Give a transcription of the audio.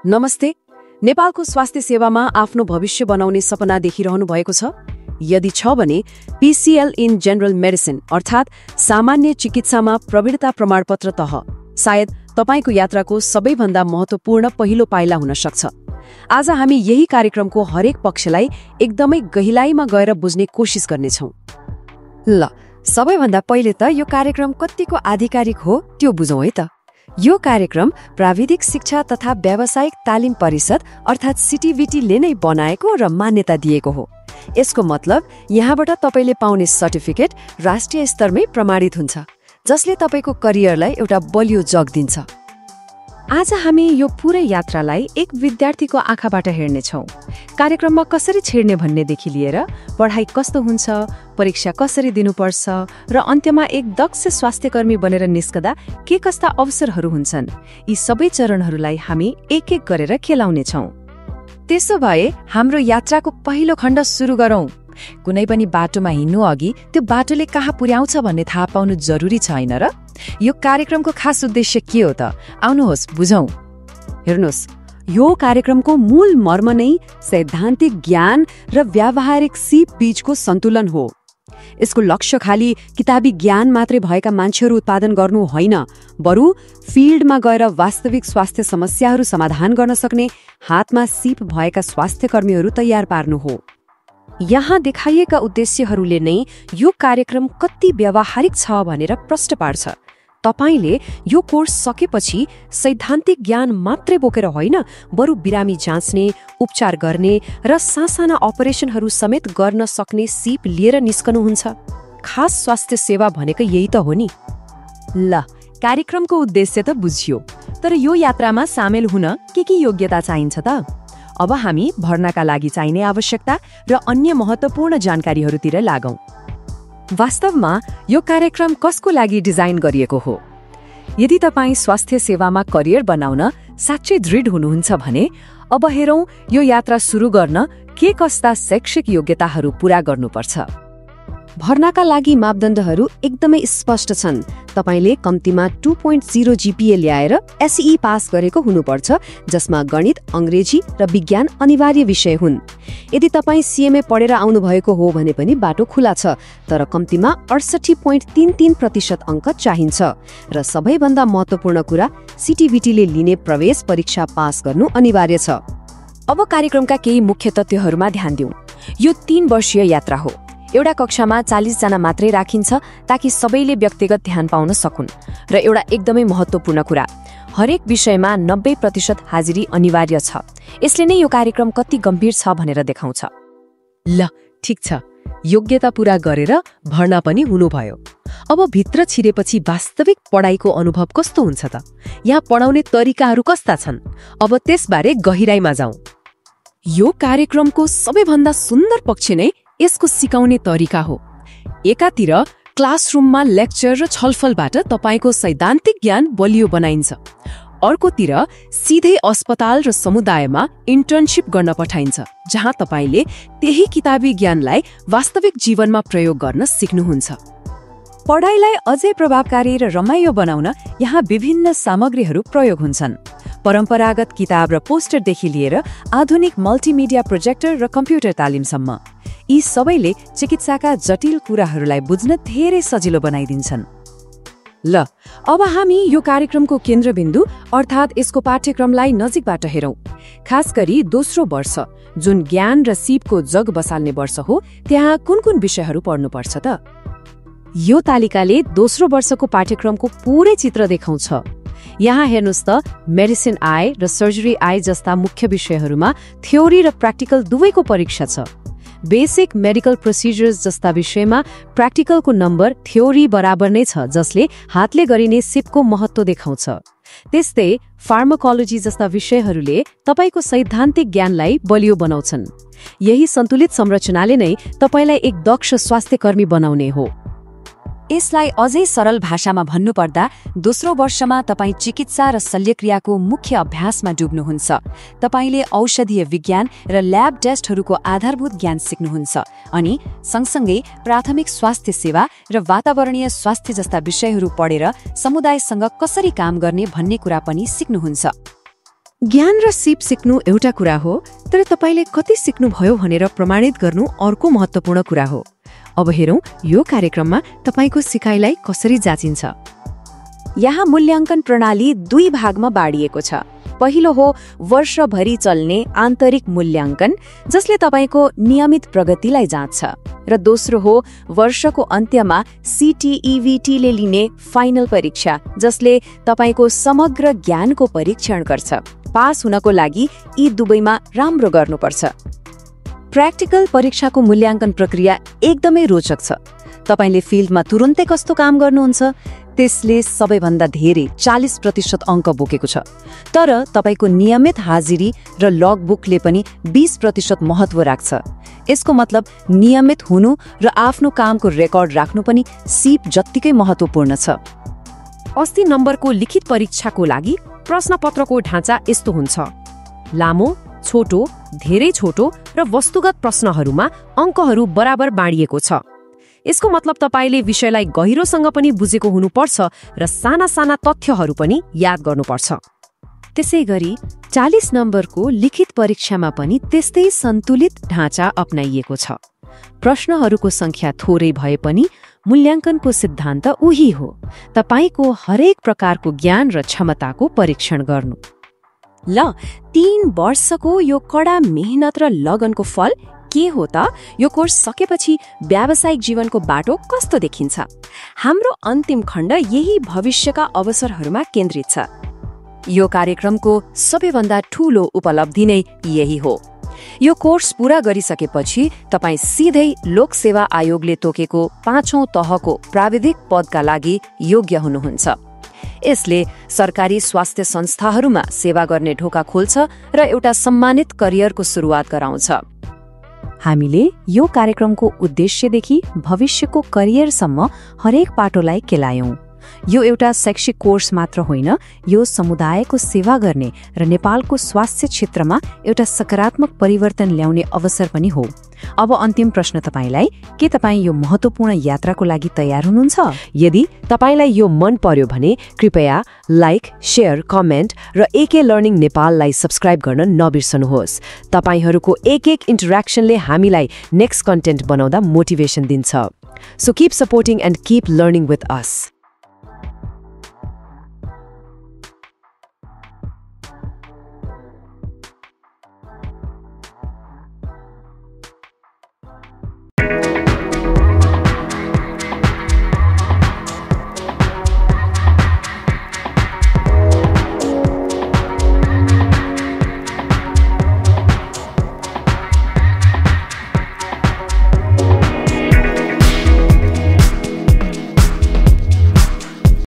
नमस्ते। नेपालको स्वास्थ्य सेवामा आफ्नो भविष्य बनाउने सपना देखिरहनु भएको छ? यदि छ भने PCL इन जनरल मेडिसिन अर्थात् सामान्य चिकित्सामा प्रवीणता प्रमाणपत्र तह सायद तपाईको यात्राको सबैभन्दा महत्त्वपूर्ण पहिलो पाइला हुन सक्छ। आज हामी यही कार्यक्रमको हरेक पक्षलाई एकदमै गहिलाइमा गएर बुझ्ने कोसिस गर्नेछौँ। ल, सबैभन्दा पहिले त यो कार्यक्रम कतिको आधिकारिक हो त्यो बुझौँ है त। यो कार्यक्रम प्राविधिक शिक्षा तथा व्यावसायिक तालिम परिषद अर्थात् CTVT नै बनाएको र मान्यता दिएको हो। यसको मतलब यहाँबाट तपाईले पाउने सर्टिफिकेट राष्ट्रिय स्तरमै प्रमाणित हुन्छ, जसले तपाईको करियरलाई एउटा बलियो जग दिन्छ। आज हामी यो पुरै यात्रालाई एक विद्यार्थीको आँखाबाट हेर्नेछौँ। कार्यक्रममा कसरी छिर्ने भन्नेदेखि लिएर पढाइ कस्तो हुन्छ, परीक्षा कसरी दिनुपर्छ र अन्त्यमा एक दक्ष स्वास्थ्यकर्मी बनेर निस्कदा के कस्ता अवसरहरू हुन्छन्, यी सबै चरणहरूलाई हामी एक एक गरेर खेलाउनेछौँ। त्यसो भए हाम्रो यात्राको पहिलो खण्ड सुरु गरौँ। कुनै पनि बाटोमा हिँड्नु अघि त्यो बाटोले कहाँ पुर्याउँछ भन्ने थाहा पाउनु जरुरी छ हैन र? यो कार्यक्रमको खास उद्देश्य के हो त? आउनुहोस् बुझौँ। हेर्नुहोस्, यो कार्यक्रमको मूल मर्म नै सैद्धान्तिक ज्ञान र व्यावहारिक सिप बीचको सन्तुलन हो। यसको लक्ष्य खाली किताबी ज्ञान मात्रै भएका मान्छेहरू उत्पादन गर्नु होइन, बरु फिल्डमा गएर वास्तविक स्वास्थ्य समस्याहरू समाधान गर्न सक्ने हातमा सिप भएका स्वास्थ्यकर्मीहरू तयार पार्नु हो। यहाँ देखाइएका उद्देश्यहरूले नै यो कार्यक्रम कति व्यावहारिक छ भनेर प्रश्न पार्छ। तपाईले यो कोर्स सकेपछि सैद्धान्तिक ज्ञान मात्रै बोकेर होइन, बरु बिरामी जाँच्ने, उपचार गर्ने र सासाना अपरेसनहरू समेत गर्न सक्ने सिप लिएर निस्कनुहुन्छ। खास स्वास्थ्य सेवा भनेको यही त हो नि। ल, कार्यक्रमको उद्देश्य त बुझियो, तर यो यात्रामा सामेल हुन के योग्यता चाहिन्छ त? अब हामी भर्नाका लागि चाहिने आवश्यकता र अन्य महत्त्वपूर्ण जानकारीहरूतिर लागौँ। वास्तवमा यो कार्यक्रम कसको लागि डिजाइन गरिएको हो? यदि तपाईँ स्वास्थ्य सेवामा करियर बनाउन साँच्चै दृढ हुनुहुन्छ भने अब हेरौँ यो यात्रा सुरु गर्न के कस्ता शैक्षिक योग्यताहरू पूरा गर्नुपर्छ। भर्नाका लागि मापदण्डहरू एकदमै स्पष्ट छन्। तपाईले कम्तीमा 2.0 GPA ल्याएर SE पास गरेको हुनुपर्छ, जसमा गणित, अंग्रेजी र विज्ञान अनिवार्य विषय हुन्। यदि तपाईँ CMA पढेर आउनुभएको हो भने पनि बाटो खुला छ, तर कम्तीमा 68.33% अङ्क चाहिन्छ। र सबैभन्दा महत्त्वपूर्ण कुरा, CTVT ले लिने प्रवेश परीक्षा पास गर्नु अनिवार्य छ। अब कार्यक्रमका केही मुख्य तथ्यहरूमा ध्यान दिउँ। यो 3 वर्षीय यात्रा हो। एउटा कक्षामा 40 जना मात्रै राखिन्छ ताकि सबैले व्यक्तिगत ध्यान पाउन सकुन्। र एउटा एकदमै महत्त्वपूर्ण कुरा, हरेक विषयमा 90% हाजिरी अनिवार्य छ। यसले नै यो कार्यक्रम कति गम्भीर छ भनेर देखाउँछ। ल, ठिक छ, योग्यता पूरा गरेर भर्ना पनि हुनुभयो। अब भित्र छिरेपछि वास्तविक पढाइको अनुभव कस्तो हुन्छ त? यहाँ पढाउने तरिकाहरू कस्ता छन्? अब त्यसबारे गहिराइमा जाउँ। यो कार्यक्रमको सबैभन्दा सुन्दर पक्ष नै यसको सिकाउने तरिका हो। एकातिर क्लासरुममा लेक्चर र छलफलबाट तपाईको सैद्धान्तिक ज्ञान बलियो बनाइन्छ। अर्कोतिर सिधै अस्पताल र समुदायमा इन्टर्नशिप गर्न पठाइन्छ, जहाँ तपाईले त्यही किताबी ज्ञानलाई वास्तविक जीवनमा प्रयोग गर्न सिक्नुहुन्छ। पढाइलाई अझै प्रभावकारी र रमाइलो बनाउन यहाँ विभिन्न सामग्रीहरू प्रयोग हुन्छन्। परम्परागत किताब र पोस्टरदेखि लिएर आधुनिक मल्टिमिडिया प्रोजेक्टर र कम्प्युटर तालिमसम्म, यी सबैले चिकित्साका जटिल कुराहरूलाई बुझ्न धेरै सजिलो बनाइदिन्छन्। ल, अब हामी यो कार्यक्रमको केन्द्रबिन्दु अर्थात् यसको पाठ्यक्रमलाई नजिकबाट हेरौँ। खास गरी दोस्रो वर्ष, जुन ज्ञान र सिपको जग बसाल्ने वर्ष हो, त्यहाँ कुन विषयहरू पढ्नुपर्छ त? यो तालिकाले दोस्रो वर्षको पाठ्यक्रमको पूरै चित्र देखाउँछ। यहाँ हेर्नुहोस् त, मेडिसिन आए र सर्जरी आए जस्ता मुख्य विषयहरूमा थ्योरी र प्र्याक्टिकल दुवैको परीक्षा छ। बेसिक मेडिकल प्रोसिजर्स जस्ता विषयमा प्र्याक्टिकलको नम्बर थ्योरी बराबर नै छ, जसले हातले गरिने सिपको महत्त्व देखाउँछ। त्यस्तै फार्माकोलोजी जस्ता विषयहरूले तपाईको सैद्धान्तिक ज्ञानलाई बलियो बनाउँछन्। यही सन्तुलित संरचनाले नै तपाईलाई एक दक्ष स्वास्थ्यकर्मी बनाउने हो। यसलाई अझै सरल भाषामा भन्नुपर्दा, दोस्रो वर्षमा तपाईँ चिकित्सा र शल्यक्रियाको मुख्य अभ्यासमा डुब्नुहुन्छ। तपाईले औषधीय विज्ञान र ल्याब टेस्टहरूको आधारभूत ज्ञान सिक्नुहुन्छ, अनि सँगसँगै प्राथमिक स्वास्थ्य सेवा र वातावरणीय स्वास्थ्य जस्ता विषयहरू पढेर समुदायसँग कसरी काम गर्ने भन्ने कुरा पनि सिक्नुहुन्छ। ज्ञान र सिप सिक्नु एउटा कुरा हो, तर तपाईले कति सिक्नुभयो भनेर प्रमाणित गर्नु अर्को महत्त्वपूर्ण कुरा हो। अब हेरौं यो कार्यक्रममा तपाईको सिकाइलाई कसरी जाँचिन्छ। यहाँ मूल्याङ्कन प्रणाली 2 भागमा बाँडिएको छ। पहिलो हो वर्षभरि चल्ने आन्तरिक मूल्याङ्कन, जसले तपाईको नियमित प्रगतिलाई जाँच्छ, र दोस्रो हो वर्षको अन्त्यमा CTEVT ले लिने फाइनल परीक्षा, जसले तपाईको समग्र ज्ञानको परीक्षण गर्छ। पास हुनको लागि यी दुवैमा राम्रो गर्नुपर्छ। प्र्याक्टिकल परीक्षाको मूल्याङ्कन प्रक्रिया एकदमै रोचक छ। तपाईले फिल्डमा तुरुन्तै कस्तो काम गर्नुहुन्छ त्यसले सबैभन्दा धेरै 40% अङ्क बोकेको छ। तर तपाईको नियमित हाजिरी र लगबुकले पनि 20% महत्त्व राख्छ। यसको मतलब नियमित हुनु र आफ्नो कामको रेकर्ड राख्नु पनि सिप जत्तिकै महत्त्वपूर्ण छ। 80 नम्बरको लिखित परीक्षाको लागि प्रश्नपत्रको ढाँचा यस्तो हुन्छ: लामो, छोटो, धेरै छोटो र वस्तुगत प्रश्नहरूमा अङ्कहरू बराबर बाँडिएको छ। यसको मतलब तपाईले विषयलाई गहिरोसँग पनि बुझेको हुनुपर्छ र साना साना तथ्यहरू पनि याद गर्नुपर्छ। त्यसैगरी 40 नम्बरको लिखित परीक्षामा पनि त्यस्तै सन्तुलित ढाँचा अपनाइएको छ। प्रश्नहरूको संख्या थोरै भए पनि मूल्याङ्कनको सिद्धान्त उही हो, तपाईको हरेक प्रकारको ज्ञान र क्षमताको परीक्षण गर्नु। ल 3 वर्षको यो कडा मेहनत र लगनको फल के हो त? यो कोर्स सकेपछि व्यावसायिक जीवनको बाटो कस्तो देखिन्छ? हाम्रो अन्तिम खण्ड यही भविष्यका अवसरहरूमा केन्द्रित छ। यो कार्यक्रमको सबैभन्दा ठूलो उपलब्धि नै यही हो। यो कोर्स पूरा गरिसकेपछि तपाईँ सिधै लोकसेवा आयोगले तोकेको 5औं तहको प्राविधिक पदका लागि योग्य हुनुहुन्छ। यसले सरकारी स्वास्थ्य संस्थाहरूमा सेवा गर्ने ढोका खोल्छ र एउटा सम्मानित करियरको सुरुवात गराउँछ। हामीले यो कार्यक्रमको उद्देश्यदेखि भविष्यको करियरसम्म हरेक पाटोलाई केलायौं। यो एउटा शैक्षिक कोर्स मात्र होइन, यो समुदायको सेवा गर्ने र नेपालको स्वास्थ्य क्षेत्रमा एउटा सकारात्मक परिवर्तन ल्याउने अवसर पनि हो। अब अन्तिम प्रश्न तपाईलाई, के तपाईँ यो महत्त्वपूर्ण यात्राको लागि तयार हुनुहुन्छ? यदि तपाईलाई यो मन पर्यो भने कृपया लाइक, शेयर, कमेन्ट र एके लर्निङ नेपाललाई सब्स्क्राइब गर्न नबिर्सनुहोस्। तपाईहरूको एक इन्टरेक्सनले हामीलाई नेक्स्ट कन्टेन्ट बनाउँदा मोटिभेसन दिन्छ। So keep supporting and keep learning with us.